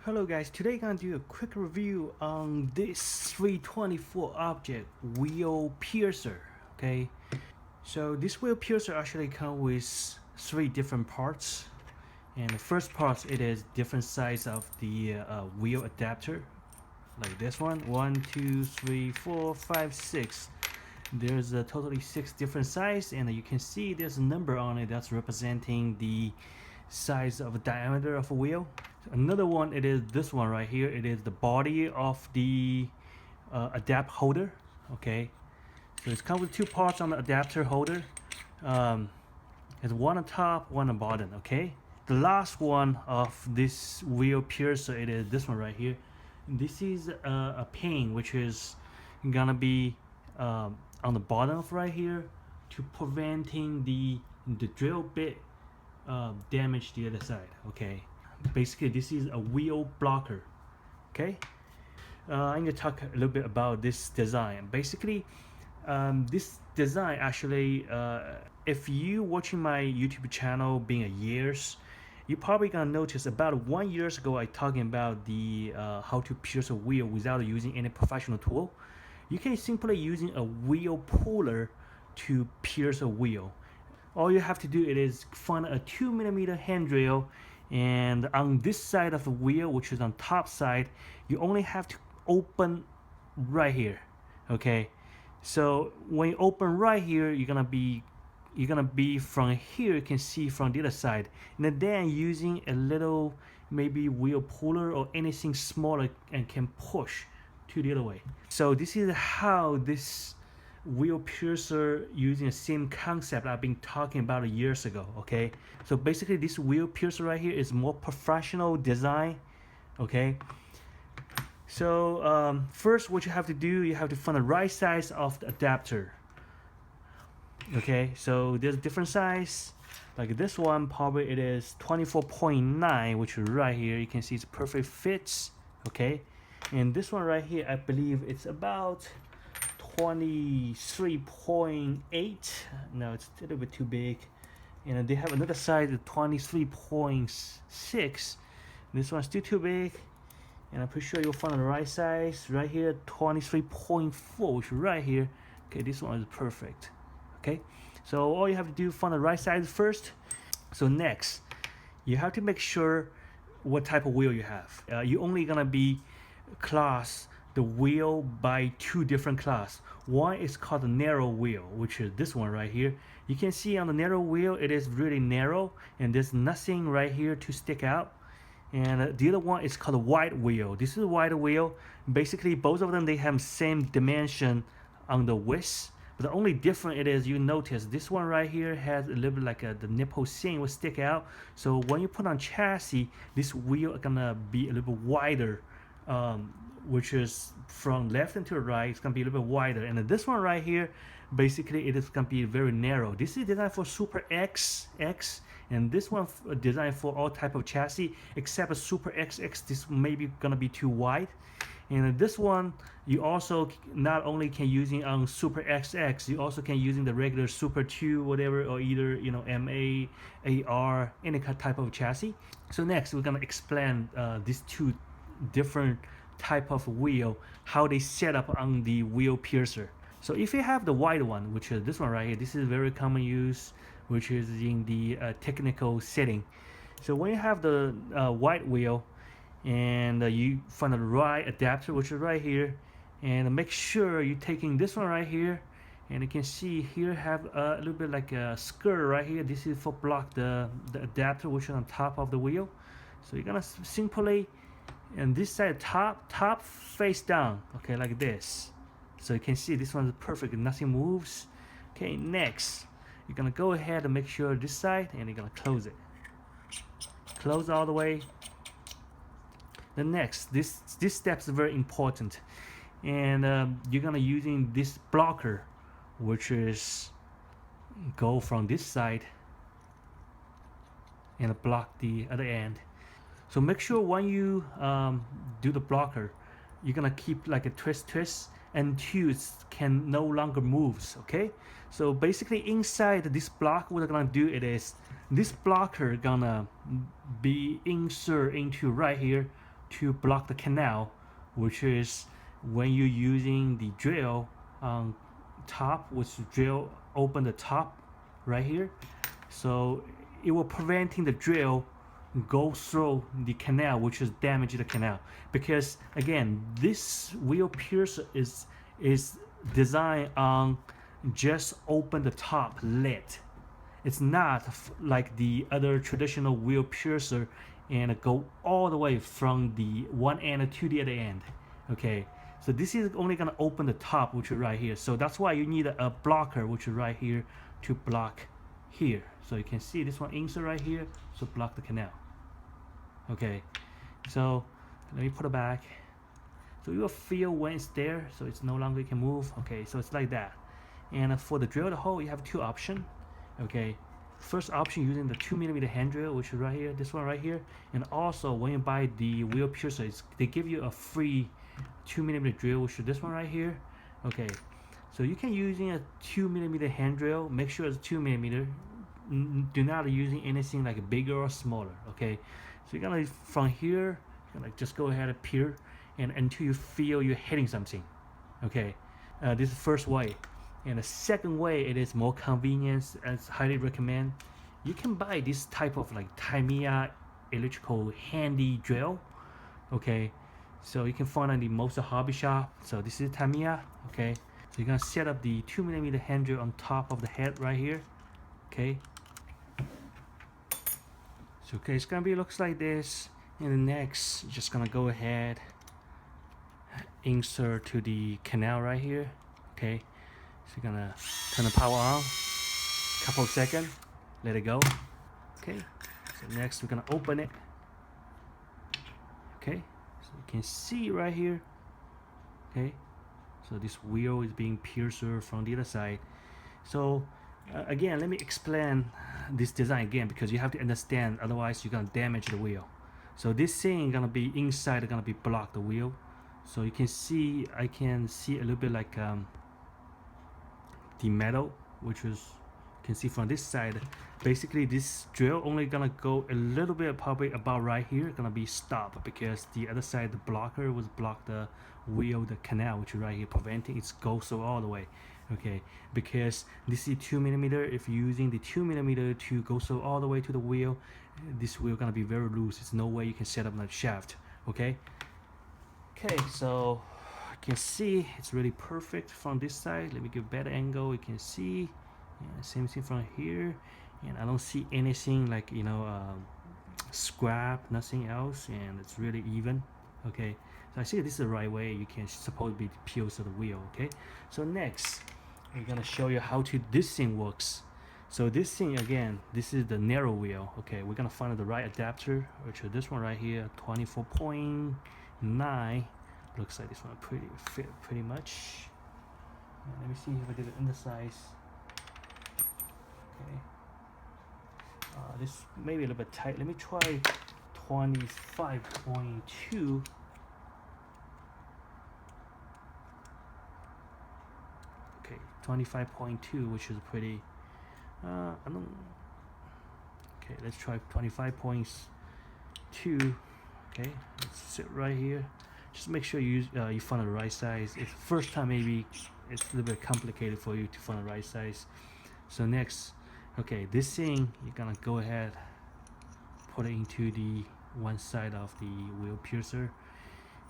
Hello guys, today I'm gonna do a quick review on this 324 object wheel piercer. Okay, so this wheel piercer actually comes with three different parts, and the first part it is different size of the wheel adapter, like this one, 2, 3, 4, 5, 6. There's a totally 6 different size, and you can see there's a number on it that's representing the size of the diameter of a wheel. Another one, it is this one right here. It is the body of the adapt holder. Okay, so it's comes with two parts on the adapter holder. There's one on top, one on bottom. Okay, the last one of this wheel piercer, it is this one right here. This is a pin which is gonna be on the bottom of right here to preventing the drill bit damage the other side. Okay, basically this is a wheel blocker. Okay, I'm gonna talk a little bit about this design. Basically, this design actually, if you watching my YouTube channel being a years, you probably gonna notice about 1 year ago I talking about the how to pierce a wheel without using any professional tool. You can simply using a wheel puller to pierce a wheel. All you have to do it is find a 2mm hand drill, and on this side of the wheel, which is on top side, you only have to open right here. Okay, so when you open right here, you're gonna be from here. You can see from the other side, and then using a little maybe wheel puller or anything smaller and can push to the other way. So this is how this wheel piercer using the same concept I've been talking about years ago. Okay, so basically this wheel piercer right here is more professional design. Okay, so first what you have to do, you have to find the right size of the adapter. Okay, so there's different size. Like this one, probably it is 24.9, which is right here. You can see it's perfect fits. Okay, and this one right here, I believe it's about 23.8. No, it's a little bit too big. And they have another size of 23.6. This one's still too big, and I'm pretty sure you'll find the right size right here, 23.4, which is right here. Okay, this one is perfect. Okay, so all you have to do, find the right size first. So next, you have to make sure what type of wheel you have. You're only gonna be class the wheel by two different class. One is called the narrow wheel, which is this one right here. You can see on the narrow wheel it is really narrow and there's nothing right here to stick out. And the other one is called a wide wheel. This is a wide wheel. Basically both of them, they have same dimension on the width, but the only difference it is, you notice this one right here has a little bit like the nipple seam will stick out. So when you put on chassis, this wheel is gonna be a little bit wider, which is from left and to the right. It's gonna be a little bit wider. And this one right here, basically it is gonna be very narrow. This is designed for Super X, and this one designed for all type of chassis except a Super XX. This may be gonna be too wide. And this one, you also not only can using on Super XX, you also can using the regular Super 2 whatever, or either MA, AR, any type of chassis. So next we're gonna explain these two different type of wheel, how they set up on the wheel piercer. So if you have the wide one, which is this one right here, this is very common use, which is in the technical setting. So when you have the wide wheel, and you find the right adapter, which is right here, and make sure you're taking this one right here, and you can see here have a little bit like a skirt right here. This is for block the adapter, which is on top of the wheel. So you're gonna simply, and this side top face down, okay, like this. So you can see this one is perfect, nothing moves. Okay, next you're gonna go ahead and make sure this side, and you're gonna close it, close all the way. The next, this step is very important, and you're gonna using this blocker, which is go from this side and block the other end. So make sure when you do the blocker, you're gonna keep like a twist until it can no longer moves. Okay, so basically inside this block, what we're gonna do it is this blocker gonna be insert into right here to block the canal, which is when you're using the drill on top, which drill open the top right here, so it will preventing the drill go through the canal, which is damage the canal. Because again, this wheel piercer is designed on just open the top lid. It's not like the other traditional wheel piercer and go all the way from the one end to the other end. Okay, so this is only gonna open the top, which is right here. So that's why you need a blocker, which is right here, to block here. So you can see this one insert right here, so block the canal. Okay, so let me put it back. So you will feel when it's there, so it's no longer can move. Okay, so it's like that. And for the drill hole, you have two options. Okay, first option using the 2mm hand drill, which is right here, this one right here. And also when you buy the wheel piercer, they give you a free 2mm drill, which is this one right here. Okay, so you can using a 2mm hand drill. Make sure it's 2mm. Do not using anything like bigger or smaller. Okay, so you're gonna from here, you're gonna just go ahead and peer, and until you feel you're hitting something. Okay, this is the first way. And the second way, it is more convenient, as highly recommend. You can buy this type of like Tamiya electrical handy drill. Okay, so you can find in the most hobby shop. So this is Tamiya. Okay, so you're gonna set up the 2mm hand drill on top of the head right here. Okay, so okay, it's gonna be looks like this. And the next, you're just gonna go ahead, insert to the canal right here. Okay, so you're gonna turn the power on, couple of seconds, let it go. Okay, so next we're gonna open it. Okay, so you can see right here. Okay, so this wheel is being pierced from the other side. So again, let me explain this design again, because you have to understand, otherwise you're gonna damage the wheel. So this thing gonna be inside, gonna be block the wheel. So you can see, I can see a little bit like the metal, which is, you can see from this side. Basically this drill only gonna go a little bit, probably about right here, gonna be stopped, because the other side, the blocker was block the wheel, the canal, which is right here, preventing it go so all the way. Okay, because this is 2mm. If you're using the 2mm to go so all the way to the wheel, this wheel gonna be very loose. There's no way you can set up that shaft. Okay, so you can see it's really perfect from this side. Let me give a better angle. You can see, and same thing from here, and I don't see anything like, you know, scrap, nothing else, and it's really even. Okay, so I see this is the right way. You can supposed to be the peels of the wheel. Okay, so next we're gonna show you how to this thing works. So this thing, again, this is the narrow wheel. Okay, we're gonna find the right adapter, which is this one right here, 24.9. Looks like this one fit pretty much. Let me see if I did it in the size. Okay, this may be a little bit tight. Let me try 25.2. Okay, 25.2, which is pretty. I don't. Okay, let's try 25.2. Okay, let's sit right here. Just make sure you find the right size. If first time, maybe it's a little bit complicated for you to find the right size. So next, okay, this thing you're gonna go ahead, put it into the one side of the wheel piercer,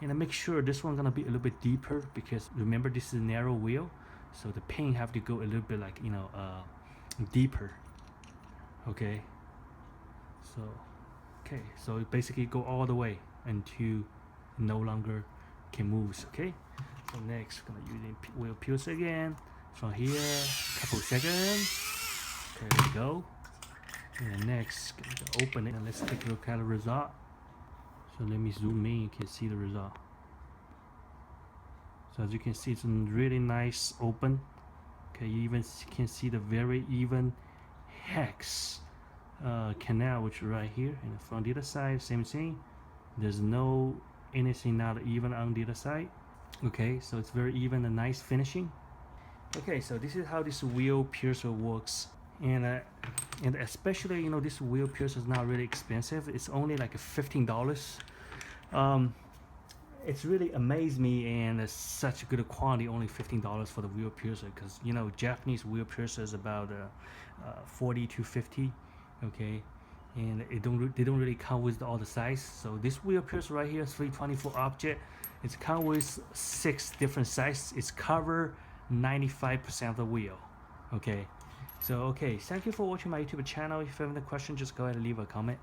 and make sure this one gonna be a little bit deeper, because remember this is a narrow wheel, so the pin have to go a little bit like, you know, deeper. Okay, so so it basically go all the way until no longer can move. Okay, so next we're gonna use the wheel piercer again from here, couple seconds. Okay, there we go. And next, gonna open it and let's take a look at the result. So let me zoom in, you can see the result. So as you can see, it's really nice open. Okay, you even can see the very even hex canal, which is right here. And from the other side, same thing. There's no anything not even on the other side. Okay, so it's very even and nice finishing. Okay, so this is how this wheel piercer works. And especially, you know, this wheel piercer is not really expensive. It's only like $15. It's really amazed me, and it's such a good quality. Only $15 for the wheel piercer, because you know Japanese wheel piercer is about 40 to 50, okay, and they don't really come with all the size. So this wheel piercer right here, 324 object, it's come with 6 different sizes. It's cover 95% of the wheel, okay. So okay, thank you for watching my YouTube channel. If you have any questions, just go ahead and leave a comment.